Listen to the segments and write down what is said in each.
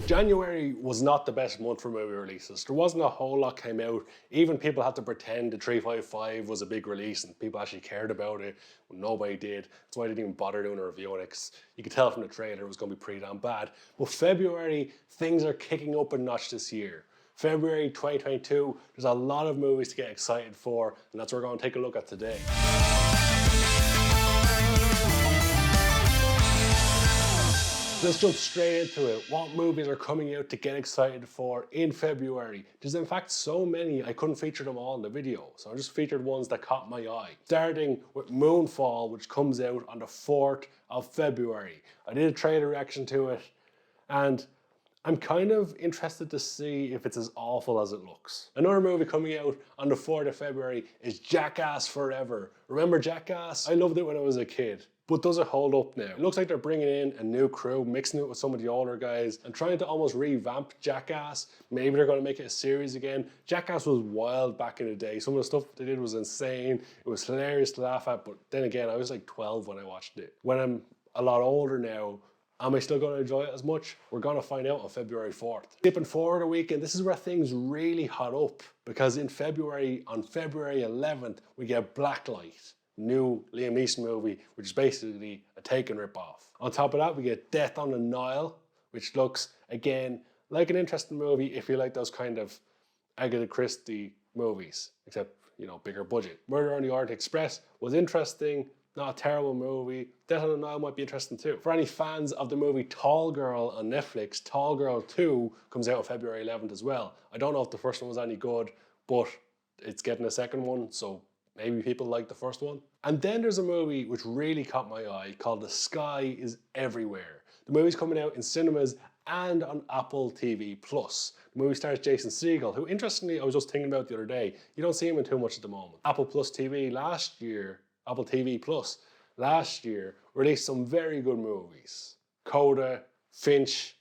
January was not the best month for movie releases. There wasn't a whole lot came out. Even people had to pretend the 355 was a big release and people actually cared about it when nobody did. That's why I didn't even bother doing a review on it, 'cause you could tell from the trailer it was going to be pretty damn bad. But February, things are kicking up a notch this year. February 2022, there's a lot of movies to get excited for, and that's what we're going to take a look at today. Let's jump straight into it. What movies are coming out to get excited for in February? There's in fact so many, I couldn't feature them all in the video, so I just featured ones that caught my eye. Starting with Moonfall, which comes out on the 4th of February. I did a trailer reaction to it, and I'm kind of interested to see if it's as awful as it looks. Another movie coming out on the 4th of February is Jackass Forever. Remember Jackass? I loved it when I was a kid. But does it hold up now? It looks like they're bringing in a new crew, mixing it with some of the older guys, and trying to almost revamp Jackass. Maybe they're going to make it a series again. Jackass was wild back in the day. Some of the stuff they did was insane. It was hilarious to laugh at, but then again, I was like 12 when I watched it. When I'm a lot older now, am I still going to enjoy it as much? We're going to find out on February 4th. Skipping forward a week, and this is where things really hot up, because in February, on February 11th, we get Blacklight. New Liam Neeson movie, which is basically a Taken ripoff. On top of that, we get Death on the Nile, which looks, again, like an interesting movie if you like those kind of Agatha Christie movies, except, you know, bigger budget. Murder on the Orient Express was interesting, not a terrible movie. Death on the Nile might be interesting too. For any fans of the movie Tall Girl on Netflix, Tall Girl 2 comes out on February 11th as well. I don't know if the first one was any good, but it's getting a second one, so maybe people like the first one. And then there's a movie which really caught my eye called The Sky is Everywhere. The movie's coming out in cinemas and on Apple TV+. The movie stars Jason Segel, who interestingly I was just thinking about the other day. You don't see him in too much at the moment. Apple TV last year released some very good movies. Coda, Finch,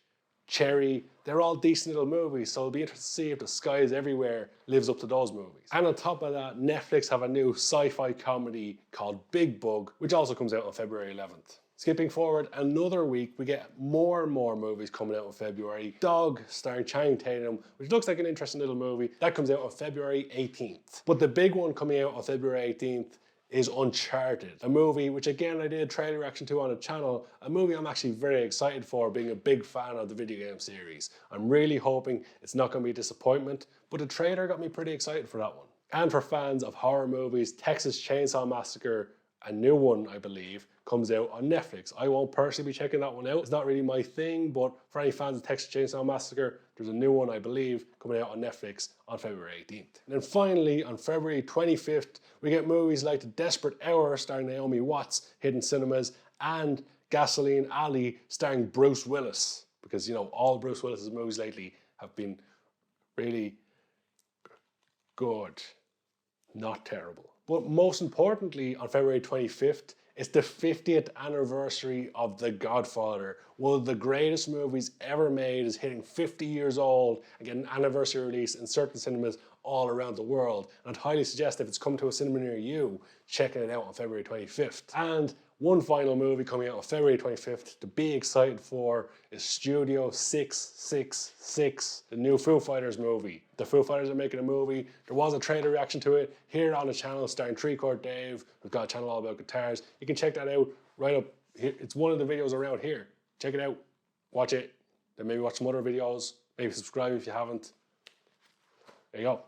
Cherry, they're all decent little movies, so it'll be interesting to see if The Sky is Everywhere lives up to those movies. And on top of that, Netflix have a new sci-fi comedy called Big Bug, which also comes out on February 11th. Skipping forward another week, we get more and more movies coming out in February. Dog, starring Channing Tatum, which looks like an interesting little movie. That comes out on February 18th. But the big one coming out on February 18th is Uncharted, a movie which again I did a trailer reaction to on the channel, a movie I'm actually very excited for, being a big fan of the video game series. I'm really hoping it's not going to be a disappointment, but the trailer got me pretty excited for that one. And for fans of horror movies, Texas Chainsaw Massacre, a new one I believe, comes out on Netflix. I won't personally be checking that one out. It's not really my thing, but for any fans of Texas Chainsaw Massacre, there's a new one I believe coming out on Netflix on February 18th. And then finally, on February 25th, we get movies like The Desperate Hour starring Naomi Watts hitting cinemas, and Gasoline Alley starring Bruce Willis. Because, you know, all Bruce Willis's movies lately have been really good, not terrible. But most importantly, on February 25th, it's the 50th anniversary of The Godfather. One of the greatest movies ever made is hitting 50 years old and getting an anniversary release in certain cinemas all around the world. And I'd highly suggest if it's come to a cinema near you, checking it out on February 25th. And one final movie coming out on February 25th to be excited for is Studio 666, the new Foo Fighters movie. The Foo Fighters are making a movie. There was a trailer reaction to it here on the channel starring Three Chord Dave. We've got a channel all about guitars. You can check that out right up here. It's one of the videos around here. Check it out, watch it, then maybe watch some other videos, maybe subscribe if you haven't. There you go.